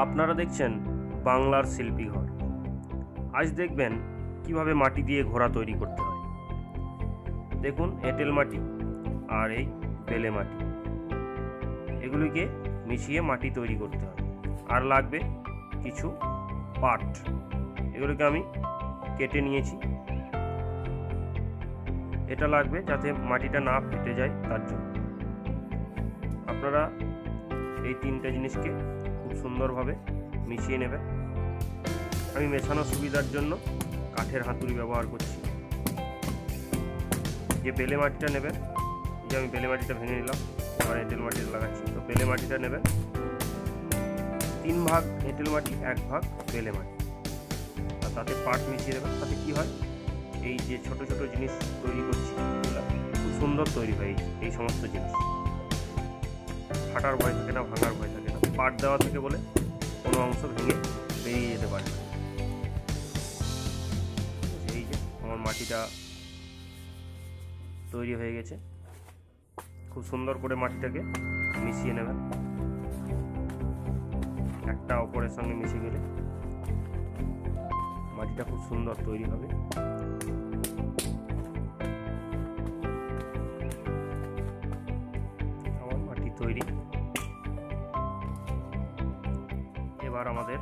আপনারা দেখছেন বাংলার শিল্পী ঘর। আজ দেখবেন কিভাবে মাটি দিয়ে ঘোড়া তৈরি করতে হয়। দেখুন, এঁটেল মাটি আর এই বেলে মাটি, এগুলিকে মিশিয়ে মাটি তৈরি করতে হয়। আর লাগবে কিছু পাট, এগুলোকে আমি কেটে নিয়েছি। এটা লাগবে যাতে মাটিটা না ফেটে যায়, তার জন্য। আপনারা এই তিনটে জিনিসকে খুব সুন্দরভাবে মিশিয়ে নেবেন। আমি মেশানোর সুবিধার জন্য কাঠের হাতুড়ি ব্যবহার করছি। যে বেলে মাটিটা নেবেন, যে আমি বেলে মাটিটা ভেঙে নিলাম, এবার এঁটেল মাটিটা লাগাচ্ছি। তো বেলে মাটিটা নেবেন 3 ভাগ এঁটেল মাটি, 1 ভাগ বেলে মাটি, আর তাতে পাট মিশিয়ে দেবেন। তাতে কি হয়, এই যে ছোট ছোট জিনিস তৈরি করছি, এগুলো খুব সুন্দর তৈরি হয়। এই সমস্ত জিনিস ফাটার ভয় থাকে না, ভাঙার ভয় থাকে না। পাট দেওয়া থাকে বলে কোনো অংশ ভেঙে বেরিয়ে যেতে পারে না। এই যে আমার মাটিটা তৈরি হয়ে গেছে। খুব সুন্দর করে মাটিটাকে মিশিয়ে নেবেন। একটা অপরের সঙ্গে মিশে গেলে মাটিটা খুব সুন্দর তৈরি হবে। আমার মাটি তৈরি। এবার আমাদের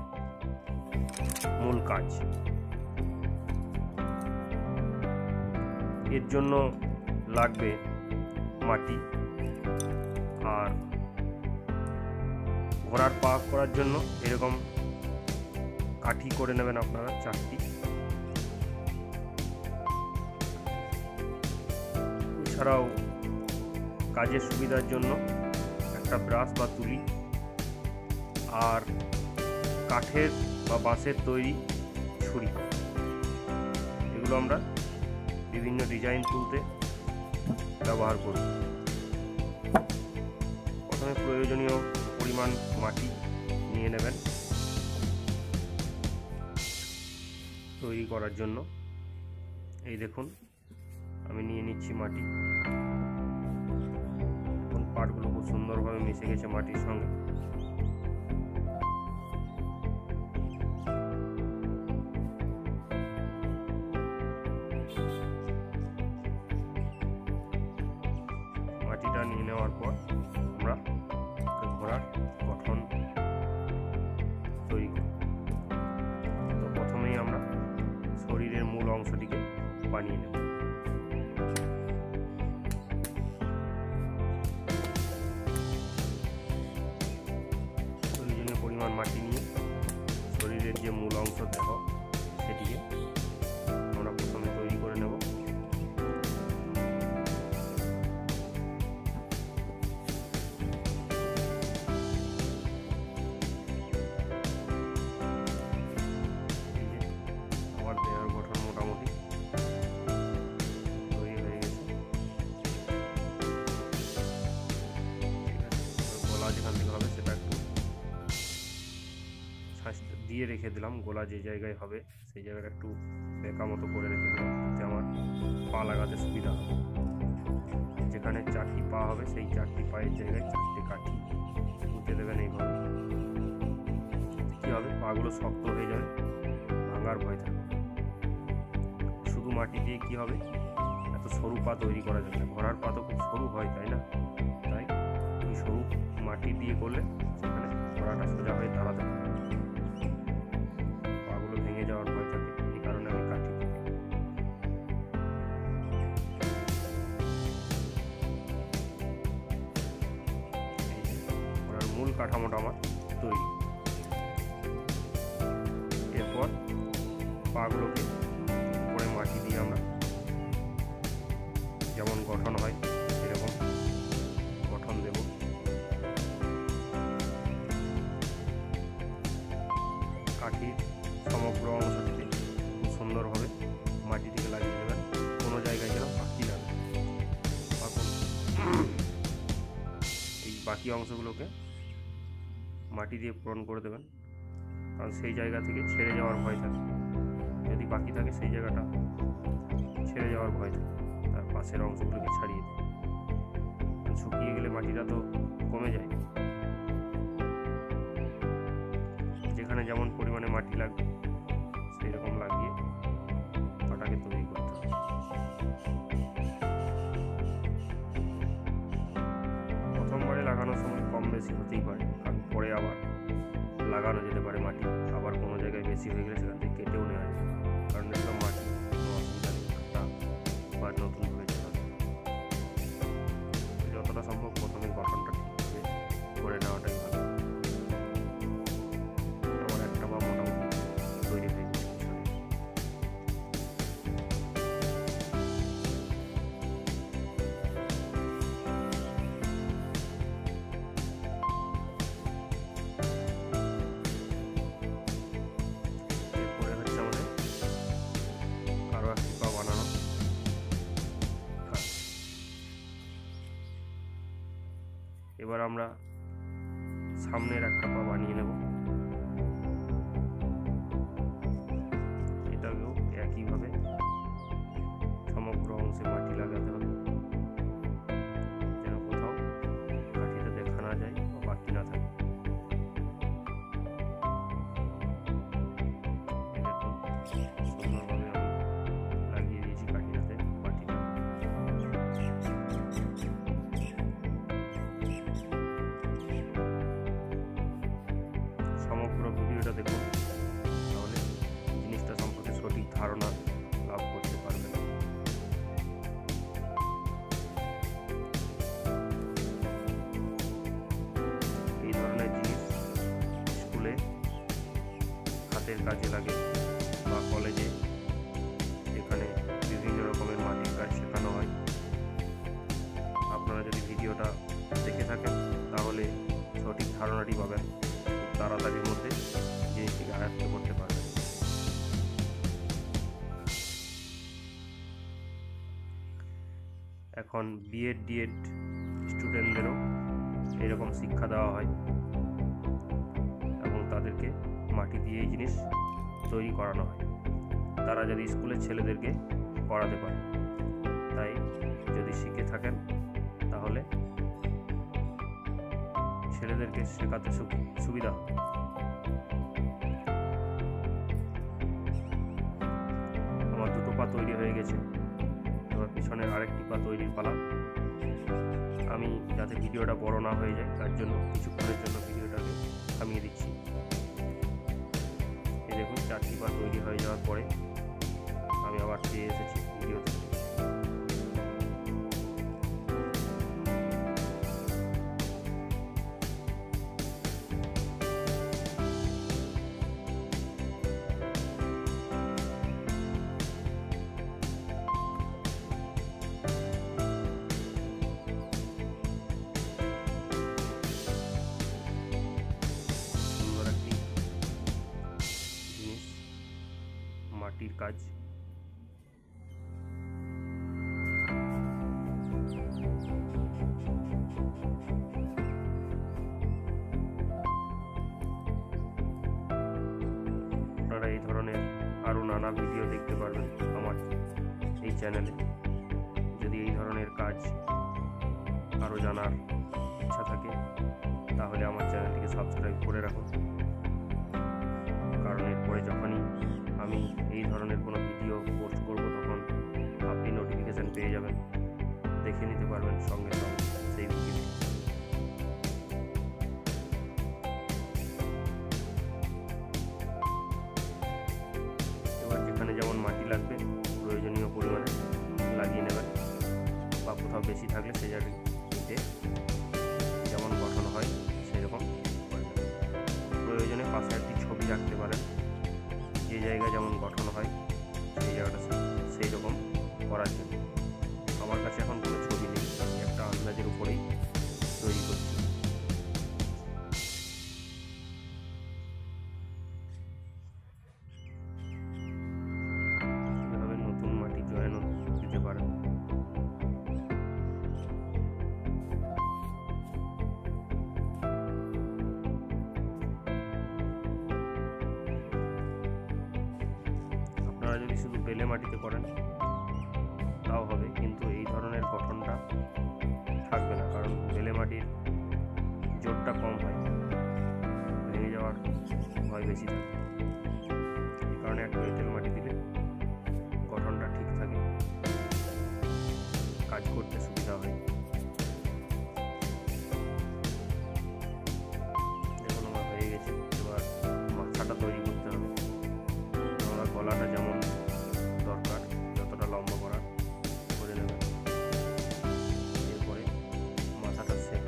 মূল কাজ। এর জন্য লাগবে মাটি, আর ঘোড়ার পা করার জন্য এরকম কাঠি করে নেবেন আপনারা 4টি। এছাড়াও কাজের সুবিধার জন্য একটা ব্রাশ বা তুলি, আর কাঠের বা বাঁশের তৈরি ছুরি। এগুলো আমরা বিভিন্ন ডিজাইন তুলতে ব্যবহার করব। প্রথমে প্রয়োজনীয় পরিমাণ মাটি নিয়ে নেবেন তৈরি করার জন্য। এই দেখুন, আমি নিয়ে নিচ্ছি মাটি। এখন পাটগুলো খুব সুন্দরভাবে মিশে গেছে মাটির সঙ্গে। মাটিটা নিয়ে নেওয়ার পর আমরা ঘোড়ার গঠন তৈরি করব। তো প্রথমেই আমরা শরীরের মূল অংশটিকে বানিয়ে নেব। প্রয়োজনীয় পরিমাণ মাটি নিয়ে শরীরের যে মূল অংশ দেহ, সেটিকে আমরা প্রথমে তৈরি করে নেব। আমার দেহের গঠন মোটামুটি তৈরি হয়ে গেছে। গলা যেখান থেকে হবে সেটা একটু ছাঁচ দিয়ে রেখে দিলাম। গলা যে জায়গায় হবে সেই জায়গাটা একটু বেঁকা মতো করে রেখে দিলাম, যাতে আমার পা লাগাতে সুবিধা হবে। যেখানে 4টি পা হবে সেই 4টি পায়ের জায়গায় 4টে কাঠি পুঁতে দেবেন। এইভাবে কী হবে, পাগুলো শক্ত হয়ে যাবে, ভাঙার ভয় থাকবে। শুধু মাটি দিয়ে কি হবে, এত সরু পা তৈরি করা যাবে না। ঘোড়ার পা তো খুব সরু হয়, তাই না? তাই ওই সরু মাটি দিয়ে করলে সেখানে ঘোড়াটা সোজা হয়ে দাঁড়াতে পারে, পাগুলো ভেঙে যাওয়ার ভয় থাকে। এই কারণে আমি কাঠি দিই। ঘোড়ার মূল কাঠামোটা আমার তৈরি। এরপর পাগুলোকে উপরে মাটি দিয়ে আমরা যেমন গঠন হয় এরকম গঠন দেব। কাঠির সমগ্র অংশটিতে খুব সুন্দরভাবে মাটিটিকে লাগিয়ে দেবেন, কোনো জায়গায় যেন বাকি না থাকে। এই বাকি অংশগুলোকে মাটি দিয়ে পূরণ করে দেবেন, কারণ সেই জায়গা থেকে ছেড়ে যাওয়ার ভয় থাকে। যদি বাকি থাকে সেই জায়গাটা ছেড়ে যাওয়ার ভয় থাকে, তার পাশের অংশগুলোকে ছাড়িয়ে দেয়। শুকিয়ে গেলে মাটিটা তো কমে যায়। যেখানে যেমন পরিমাণে মাটি লাগবে সেই রকম লাগিয়ে পাটাকে তৈরি করতে হবে। প্রথমবারে লাগানোর সময় কম বেশি হতেই পারে, কারণ পরে আবার লাগানো যেতে পারে মাটি, আবার কোনো জায়গায় বেশি হয়ে গেলে সেখান থেকে কেটেও নেওয়া যায়, কারণ এগুলো মাটি, কোনো অসুবিধা নেই, একটা বা নতুন হয়ে যাবে। যতটা সম্ভব প্রথমে গঠনটা ঠিকভাবে করে নেওয়াটাই ভালো। আমার একটা বা মোটামুটি তৈরি হয়ে গেছে। এরপরে হচ্ছে আমাদের আরও একটি পা বানানো। এবার আমরা সামনের একটা পা বানিয়ে নেব। এটাকেও একইভাবে সমগ্র অংশে মাটি লাগাতে হবে, যেন কোথাও কাঠিতে দেখা না যায় বা বাকি না থাকে। দেখুন সুন্দরভাবে আমি লাগিয়ে দিয়েছি কাঠিটাতে মাটিটা। সমগ্র ভিডিওটা দেখুন, তাহলে জিনিসটা সম্পর্কে সঠিক ধারণা লাভ করতে পারবেন। এই ধরনের জিনিস স্কুলে হাতের কাজে লাগে বা কলেজে, এখানে বিভিন্ন রকমের মাটির কাজ শেখানো হয়। আপনারা যদি ভিডিওটা দেখে থাকেন তাহলে সঠিক ধারণাটি পাবেন, খুব তাড়াতাড়ির মধ্যে জিনিসটিকে আয়ত্ত করতে পারবেন। এখন বিএড ডিএড স্টুডেন্টদেরও এরকম শিক্ষা দেওয়া হয় এবং তাদেরকে মাটি দিয়ে এই জিনিস তৈরি করানো হয়, তারা যদি স্কুলের ছেলেদেরকে করাতে পারে। তাই যদি শিখে থাকেন তাহলে ছেলেদেরকে শেখাতে সুবিধা হবে। আমার দুটো পা তৈরি হয়ে গেছে, এবার পিছনের আরেকটি পা তৈরির পালা। আমি যাতে ভিডিওটা বড় না হয়ে যায় তার জন্য কিছুক্ষণের জন্য ভিডিওটাকে থামিয়ে দিচ্ছি। এই দেখুন 4টি পা তৈরি হয়ে যাওয়ার পরে আমি আবার ফিরে এসেছি ভিডিওতে। সুন্দর একটি জিনিস, মাটির কাজ। আপনারা এই ধরনের আরও নানা ভিডিও দেখতে পারবেন আমার এই চ্যানেলে। যদি এই ধরনের কাজ আরও জানার ইচ্ছা থাকে তাহলে আমার চ্যানেলটিকে সাবস্ক্রাইব করে রাখুন, কারণ এরপরে যখনই আমি এই ধরনের কোনো ভিডিও পোস্ট করব তখন আপনি নোটিফিকেশান পেয়ে যাবেন, দেখে নিতে পারবেন সঙ্গে সঙ্গে সেই ভিডিওটি। এবার যেখানে যেমন মাটি লাগবে প্রয়োজনীয় পরিমাণে লাগিয়ে নেবেন, বা কোথাও বেশি থাকলে সেই জায়গায় কেটে যেমন গঠন হয় সেই রকম করে নেবেন। প্রয়োজনে পাশে একটি ছবি রাখতে পারেন, যে জায়গায় যেমন গঠন হয় সেই জায়গাটা সেই রকম করার জন্য। আমার কাছে এখন কোনো ছবি নেই, আমি একটা আন্দাজের উপরেই তৈরি করছি। এভাবে নতুন মাটি জয়েনও দিতে পারেন। আপনারা যদি শুধু বেলে মাটিতে করেন তাও হবে, কিন্তু এই ধরনের গঠনটা থাকবে না, কারণ বেলে মাটির জোরটা কম হয়, ভেঙে যাওয়ার ভয় বেশি। বেশি থাকে। এই কারণে একটু এঁটেল মাটি দিলে গঠনটা ঠিক থাকে, কাজ করতে সুবিধা হয়। দেখুন আমার হয়ে গেছে। এবার মাথাটা তৈরি করতে হবে। আমরা গলাটা যেমন দরকার যতটা লম্বা করা করে নেবেন। এরপরে মাথাটা সেট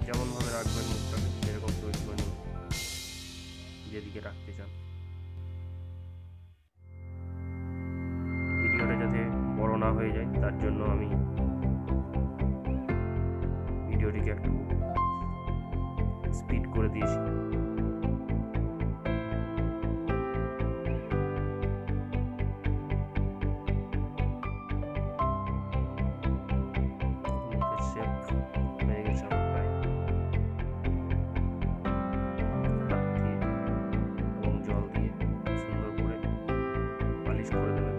যেমনভাবে রাখবেন মুখটাকে সেরকম তৈরি করে নেবেন যেদিকে রাখতে চান। ভিডিওটা যাতে বড় না হয়ে যায় তার জন্য আমি ভিডিওটিকে একটু স্পিড করে দিয়েছি। শেপ হয়ে গেছে আমার প্রায়। হাত দিয়ে এবং জল দিয়ে সুন্দর করে পালিশ করে দেবেন।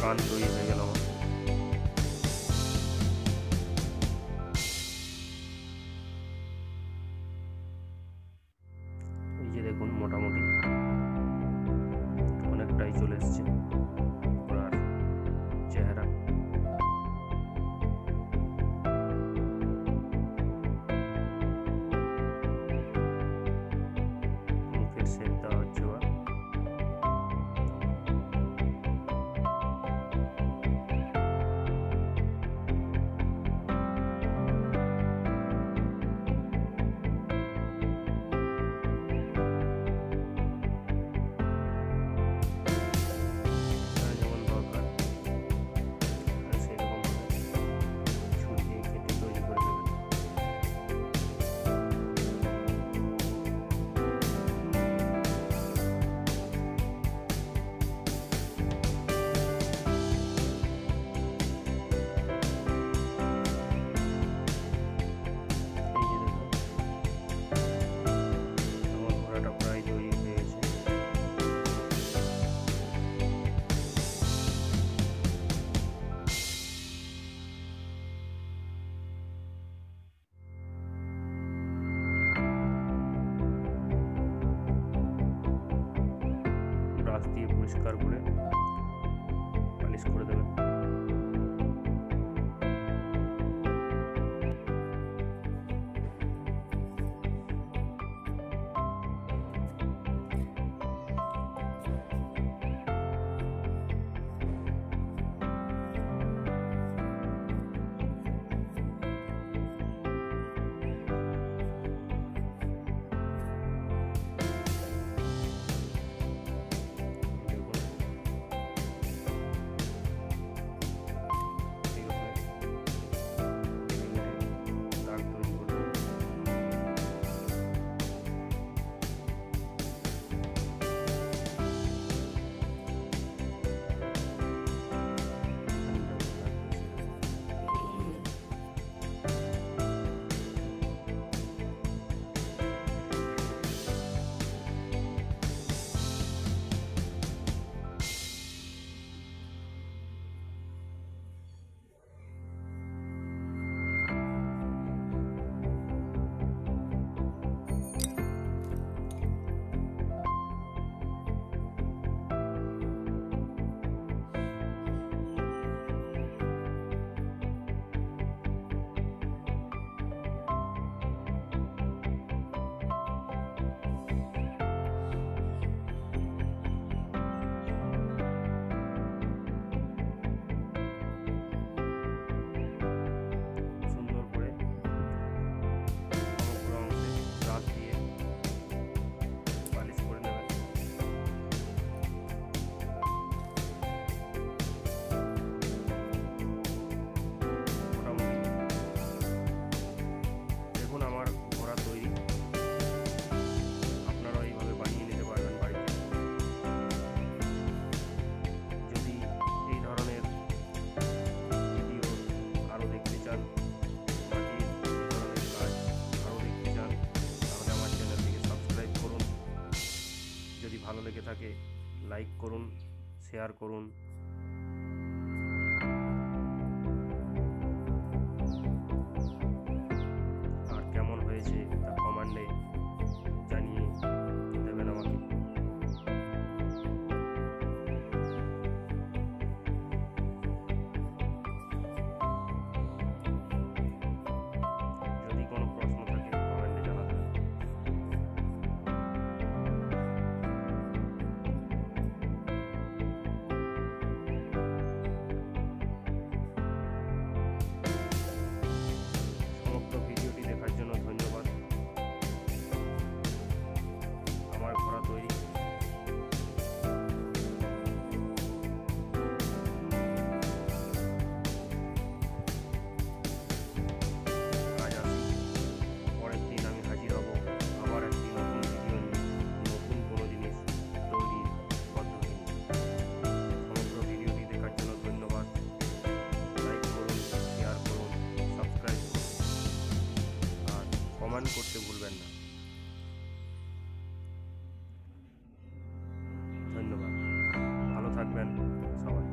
কান তৈরি হয়ে গেল আমার। এই যে দেখুন মোটামুটি অনেকটাই চলে এসছে ঘোড়ার চেহারা। মুখের শেপ দেওয়া হচ্ছে। যেমন দরকার সেরকম ছুরি দিয়ে কেটে তৈরি করে দেবেন। এই যে দেখুন আমার ঘোড়াটা প্রায় তৈরি হয়ে গেছে। ব্রাশ দিয়ে পরিষ্কার করে পালিশ করে দেবেন। যদি ভালো লেগে থাকে লাইক করুন, শেয়ার করুন। আর কেমন হয়েছে তা কমেন্টে জানিয়ে দেবেন আমাকে। যদি কোনো প্রশ্ন থাকে কমেন্টে জানাবেন। সমগ্র ভিডিওটি দেখার জন্য ধন্যবাদ। আমার ঘোড়া তৈরি। আজ আসি, পরের দিন আমি হাজির হব আবার একটি নতুন ভিডিও নিয়ে, নতুন কোনো জিনিস তৈরির পদ্ধতি নিয়ে। সমগ্র ভিডিওটি দেখার জন্য ধন্যবাদ। লাইক করুন, শেয়ার করুন, সাবস্ক্রাইব করুন আর কমেন্ট করতে ভুলবেন না। ধন্যবাদ। ভালো থাকবেন সবাই।